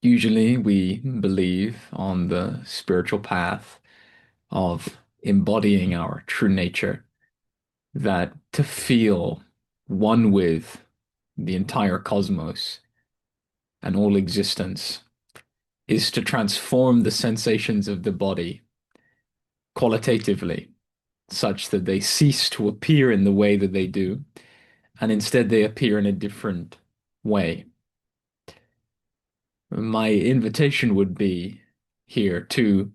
Usually, we believe on the spiritual path of embodying our true nature, that to feel one with the entire cosmos and all existence is to transform the sensations of the body qualitatively, such that they cease to appear in the way that they do, and instead they appear in a different way. My invitation would be here to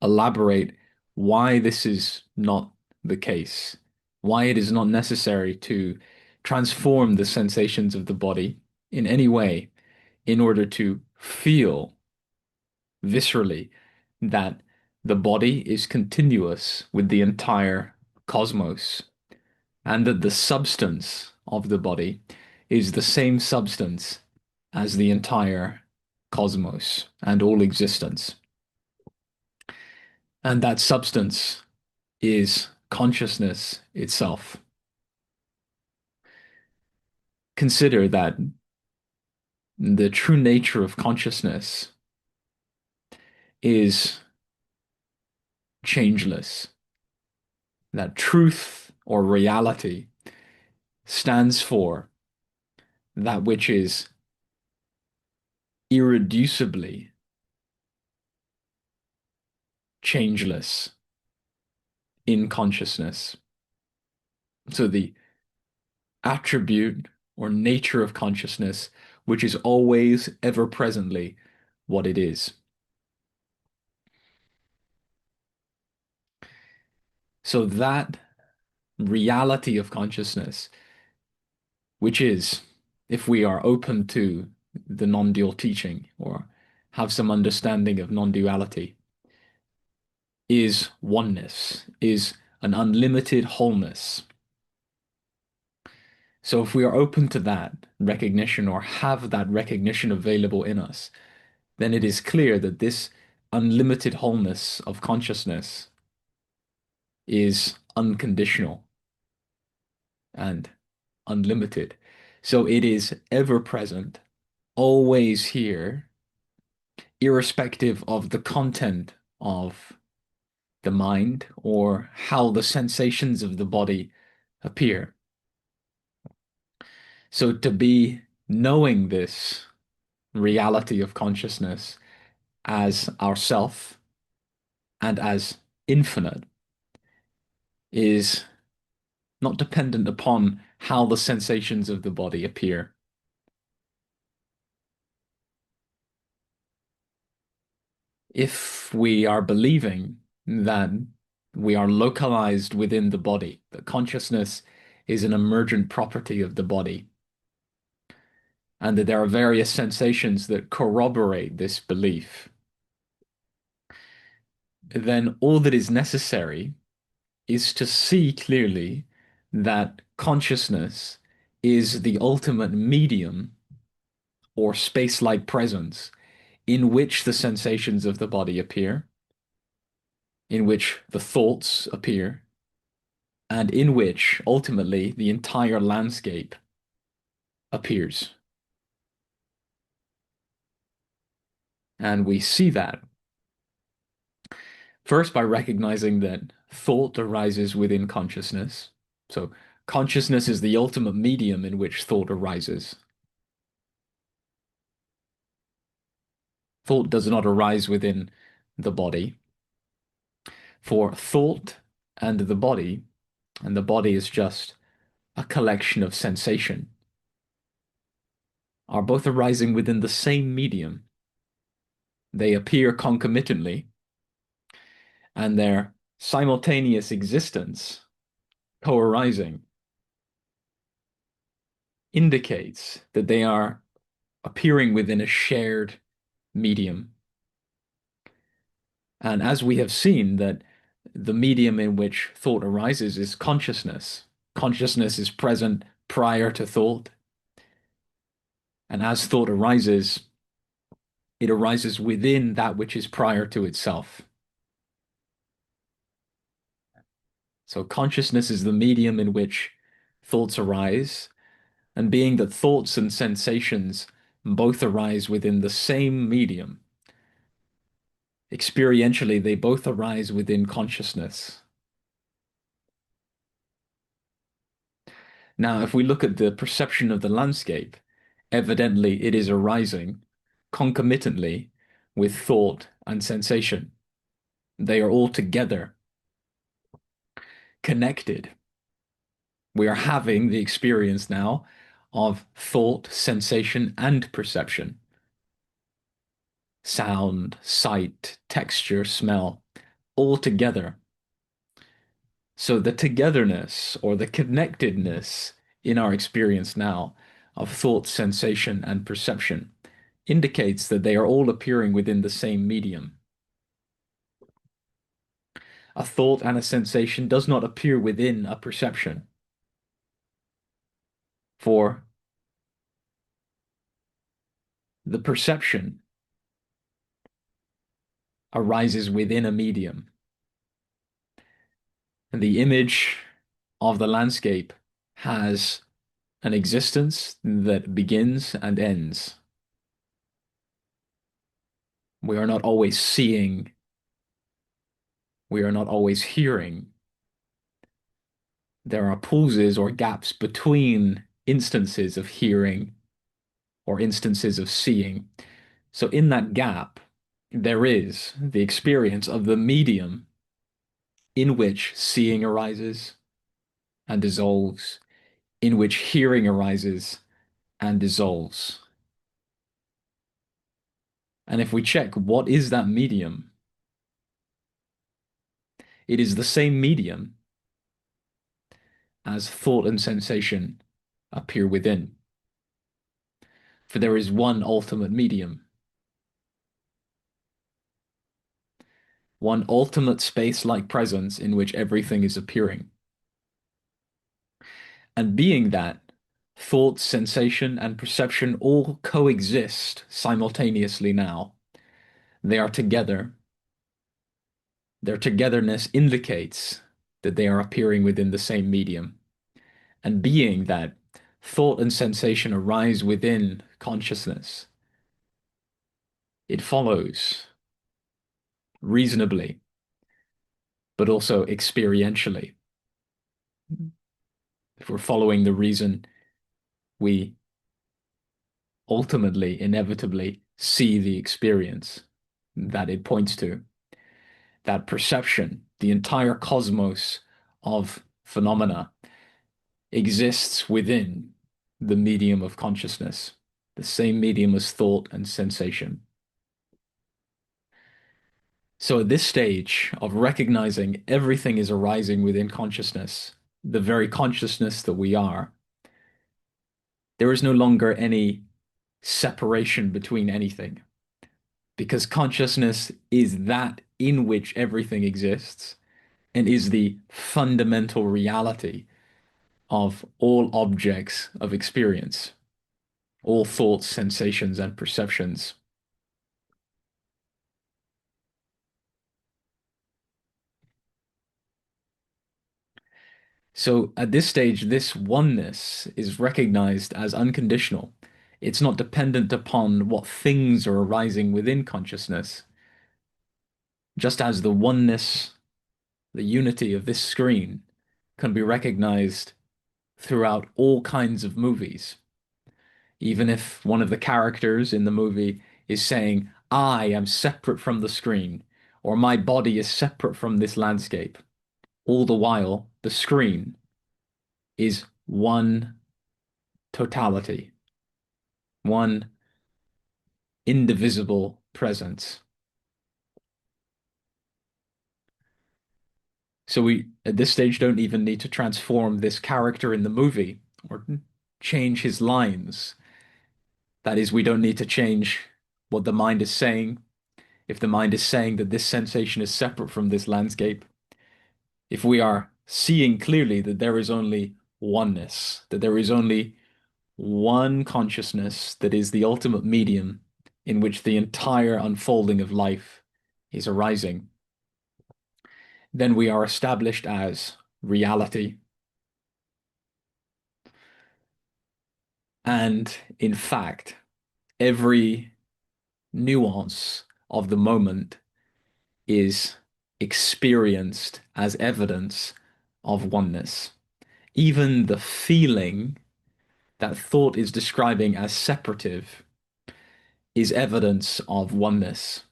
elaborate why this is not the case, why it is not necessary to transform the sensations of the body in any way in order to feel viscerally that the body is continuous with the entire cosmos and that the substance of the body is the same substance as the entire cosmos and all existence. And that substance is consciousness itself. Consider that the true nature of consciousness is changeless, that truth or reality stands for that which is irreducibly changeless in consciousness. So the attribute or nature of consciousness, which is always ever presently what it is. So that reality of consciousness, which is, if we are open to the non-dual teaching or have some understanding of non-duality, is oneness, is an unlimited wholeness. So if we are open to that recognition or have that recognition available in us, then it is clear that this unlimited wholeness of consciousness is unconditional and unlimited. So it is ever present, always here, irrespective of the content of the mind or how the sensations of the body appear. So to be knowing this reality of consciousness as ourself and as infinite is not dependent upon how the sensations of the body appear. If we are believing that we are localized within the body, that consciousness is an emergent property of the body, and that there are various sensations that corroborate this belief, then all that is necessary is to see clearly that consciousness is the ultimate medium or space-like presence in which the sensations of the body appear, in which the thoughts appear, and in which ultimately the entire landscape appears. And we see that first by recognizing that thought arises within consciousness. So consciousness is the ultimate medium in which thought arises. Thought does not arise within the body. For thought and the body is just a collection of sensation, are both arising within the same medium. They appear concomitantly, and their simultaneous existence, co-arising, indicates that they are appearing within a shared medium. And as we have seen, that the medium in which thought arises is consciousness. Consciousness is present prior to thought. And as thought arises, it arises within that which is prior to itself. So consciousness is the medium in which thoughts arise, and being that thoughts and sensations both arise within the same medium. Experientially, they both arise within consciousness. Now, if we look at the perception of the landscape, evidently it is arising concomitantly with thought and sensation. They are all together connected. We are having the experience now of thought, sensation, and perception. Sound, sight, texture, smell, all together. So the togetherness or the connectedness in our experience now of thought, sensation, and perception indicates that they are all appearing within the same medium. A thought and a sensation does not appear within a perception, for the perception arises within a medium. And the image of the landscape has an existence that begins and ends. We are not always seeing, we are not always hearing. There are pauses or gaps between instances of hearing or instances of seeing. So in that gap, there is the experience of the medium in which seeing arises and dissolves, in which hearing arises and dissolves. And if we check what is that medium, it is the same medium as thought and sensation appear within. For there is one ultimate medium, one ultimate space-like presence in which everything is appearing. And being that, thought, sensation, and perception all coexist simultaneously now. They are together. Their togetherness indicates that they are appearing within the same medium. And being that thought and sensation arise within consciousness, it follows reasonably, but also experientially. If we're following the reason, we ultimately, inevitably see the experience that it points to. That perception, the entire cosmos of phenomena exists within the medium of consciousness, the same medium as thought and sensation. So at this stage of recognizing everything is arising within consciousness, the very consciousness that we are, there is no longer any separation between anything, because consciousness is that in which everything exists and is the fundamental reality of all objects of experience, all thoughts, sensations, and perceptions. So at this stage, this oneness is recognized as unconditional. It's not dependent upon what things are arising within consciousness, just as the oneness, the unity of this screen can be recognized throughout all kinds of movies. Even if one of the characters in the movie is saying, I am separate from the screen, or my body is separate from this landscape, all the while the screen is one totality, one indivisible presence. So we, at this stage, don't even need to transform this character in the movie or change his lines. That is, we don't need to change what the mind is saying. If the mind is saying that this sensation is separate from this landscape, if we are seeing clearly that there is only oneness, that there is only one consciousness that is the ultimate medium in which the entire unfolding of life is arising, then we are established as reality. And in fact, Every nuance of the moment is experienced as evidence of oneness. Even the feeling that thought is describing as separative is evidence of oneness.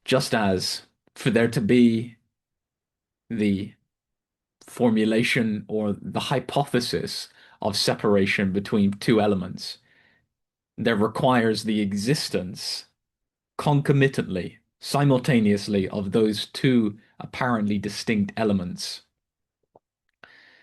Just as for there to be the formulation or the hypothesis of separation between two elements, there requires the existence concomitantly, simultaneously of those two apparently distinct elements.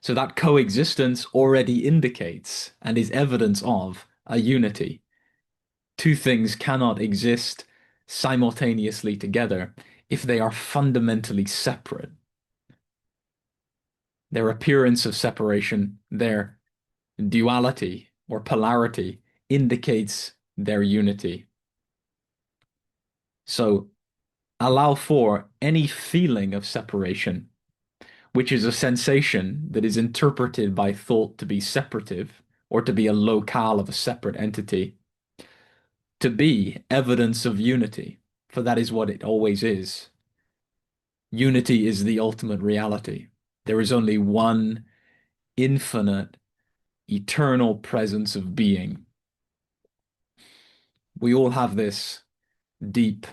So that coexistence already indicates and is evidence of a unity. Two things cannot exist simultaneously together if they are fundamentally separate. Their appearance of separation, their duality or polarity indicates their unity. So allow for any feeling of separation, which is a sensation that is interpreted by thought to be separative or to be a locale of a separate entity, to be evidence of unity, for that is what it always is. Unity is the ultimate reality. There is only one infinite, eternal presence of being. We all have this deep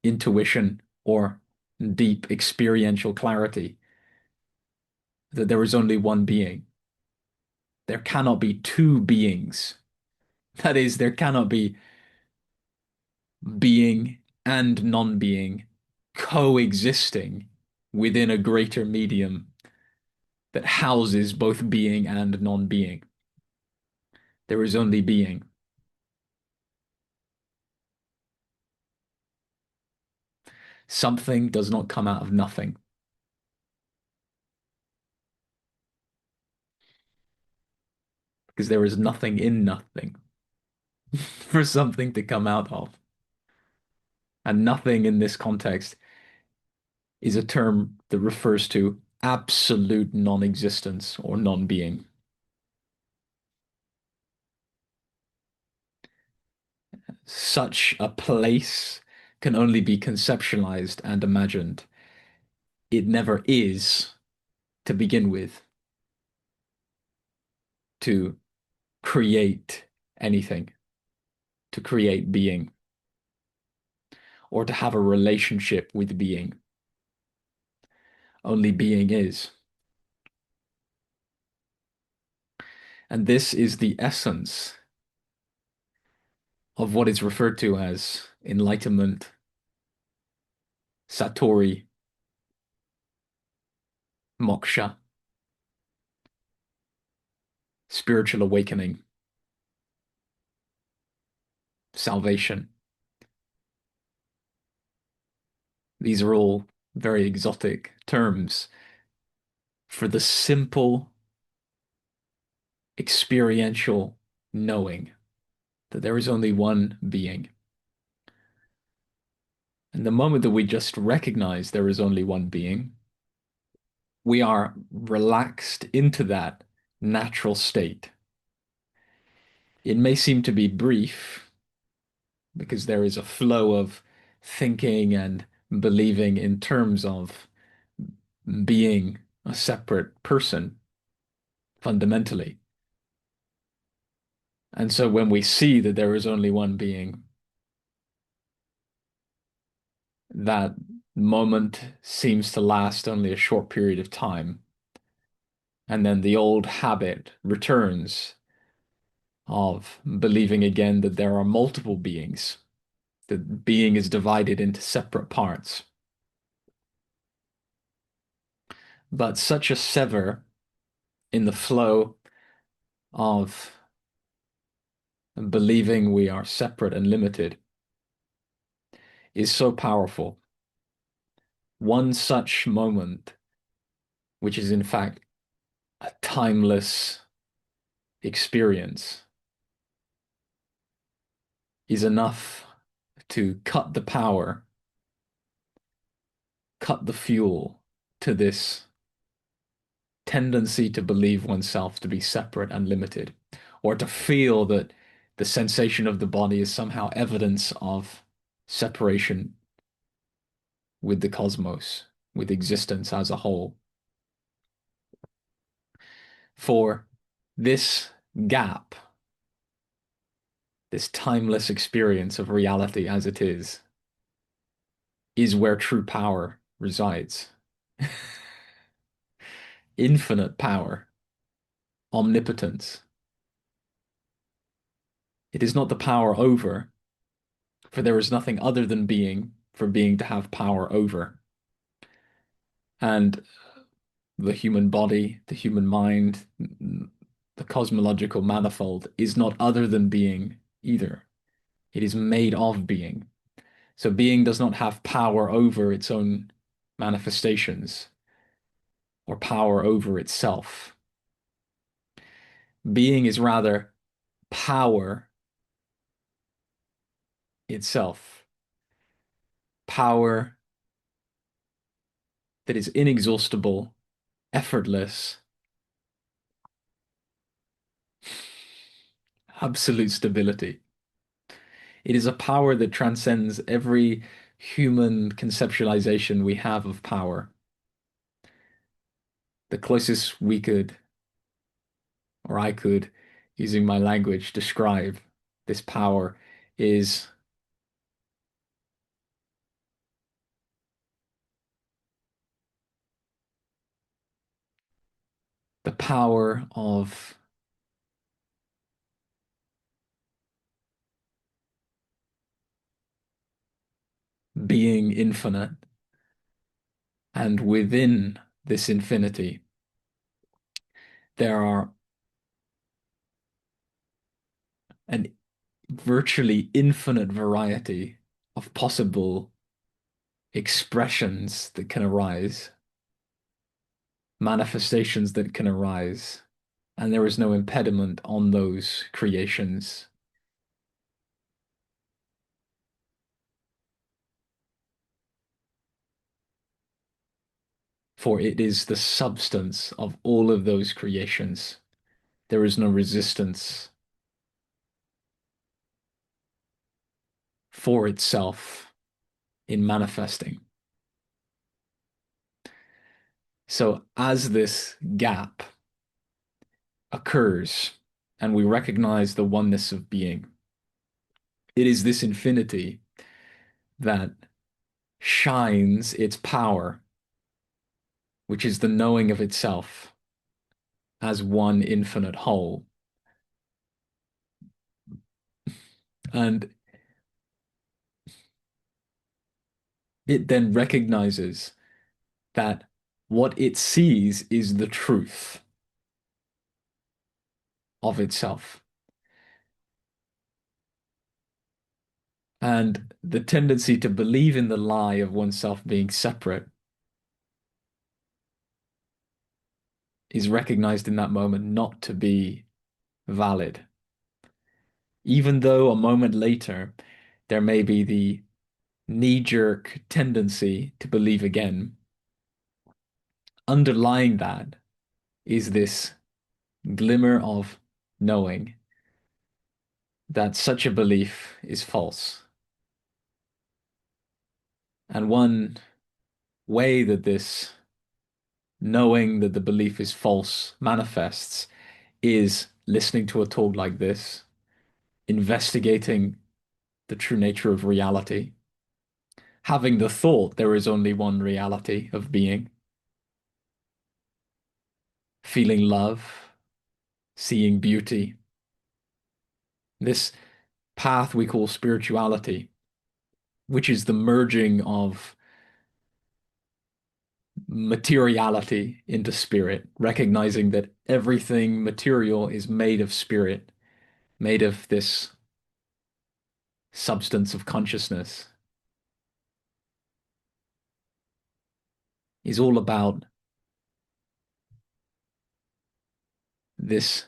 intuition or deep experiential clarity that there is only one being. There cannot be two beings. That is, there cannot be being and non-being coexisting within a greater medium that houses both being and non-being. There is only being. Something does not come out of nothing, because there is nothing in nothing for something to come out of. And nothing in this context is a term that refers to absolute non-existence or non-being. Such a place can only be conceptualized and imagined. It never is to begin with to create anything, to create being, or to have a relationship with being. Only being is. And this is the essence of what is referred to as enlightenment, satori, moksha, spiritual awakening, salvation. These are all very exotic terms for the simple experiential knowing that there is only one being. And the moment that we just recognize there is only one being, we are relaxed into that natural state. It may seem to be brief because there is a flow of thinking and believing in terms of being a separate person fundamentally. And so when we see that there is only one being, that moment seems to last only a short period of time. And then the old habit returns of believing again that there are multiple beings, that being is divided into separate parts. But such a sever in the flow of believing we are separate and limited is so powerful. One such moment, which is in fact a timeless experience, is enough to cut the power, cut the fuel to this tendency to believe oneself to be separate and limited, or to feel that the sensation of the body is somehow evidence of separation with the cosmos, with existence as a whole. For this gap, this timeless experience of reality as it is where true power resides. Infinite power, omnipotence. It is not the power over, for there is nothing other than being for being to have power over. And the human body, the human mind, the cosmological manifold is not other than being either. It is made of being. So being does not have power over its own manifestations or power over itself. Being is rather power itself, power that is inexhaustible, effortless, absolute stability. It is a power that transcends every human conceptualization we have of power. The closest we could, or I could, using my language, describe this power is the power of being infinite, and within this infinity, there are an virtually infinite variety of possible expressions that can arise, manifestations that can arise, and there is no impediment on those creations. For it is the substance of all of those creations. There is no resistance for itself in manifesting. So as this gap occurs and we recognize the oneness of being, it is this infinity that shines its power, which is the knowing of itself as one infinite whole. And it then recognizes that what it sees is the truth of itself. And the tendency to believe in the lie of oneself being separate is recognized in that moment not to be valid. Even though a moment later there may be the knee-jerk tendency to believe again, underlying that is this glimmer of knowing that such a belief is false. And one way that this knowing that the belief is false manifests is listening to a talk like this, investigating the true nature of reality, having the thought there is only one reality of being, feeling love, seeing beauty. This path we call spirituality, which is the merging of materiality into spirit, recognizing that everything material is made of spirit, made of this substance of consciousness, is all about this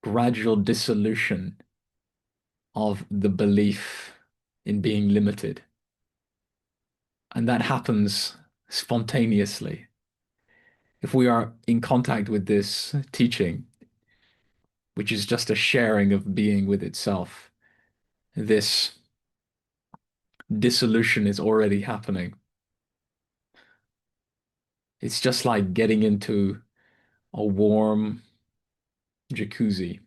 gradual dissolution of the belief in being limited. And that happens spontaneously. If we are in contact with this teaching, which is just a sharing of being with itself, this dissolution is already happening. It's just like getting into a warm jacuzzi.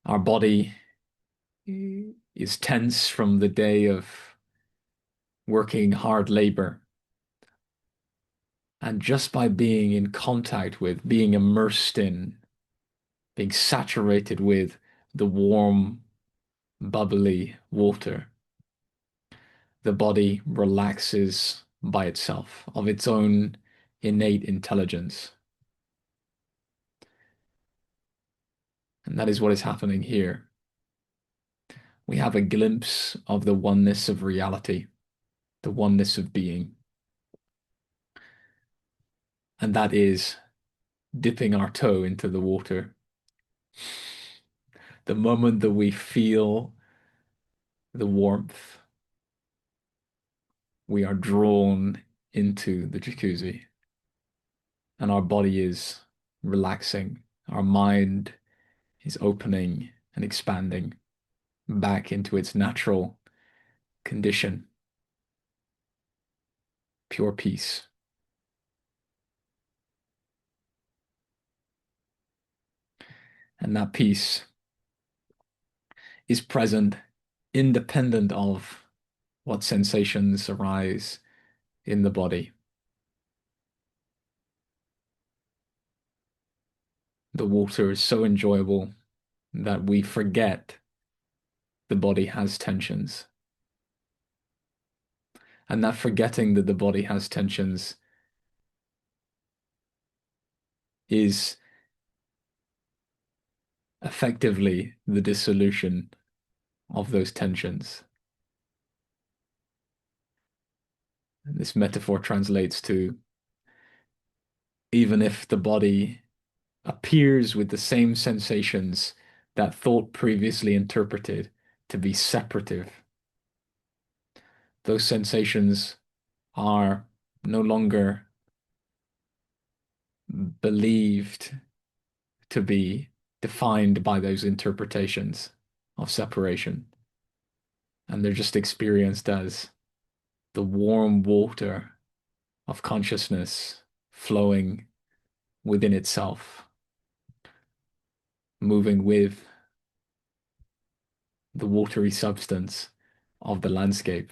Our body is tense from the day of working hard labor. And just by being in contact with, being immersed in, being saturated with the warm, bubbly water, the body relaxes by itself, of its own innate intelligence. And that is what is happening here. We have a glimpse of the oneness of reality, the oneness of being. And that is dipping our toe into the water. The moment that we feel the warmth, we are drawn into the jacuzzi and our body is relaxing. Our mind is opening and expanding back into its natural condition, pure peace. And that peace is present independent of what sensations arise in the body. The water is so enjoyable that we forget the body has tensions. And that forgetting that the body has tensions is effectively the dissolution of those tensions. And this metaphor translates to even if the body appears with the same sensations that thought previously interpreted to be separative, those sensations are no longer believed to be defined by those interpretations of separation. And they're just experienced as the warm water of consciousness flowing within itself, moving with the watery substance of the landscape.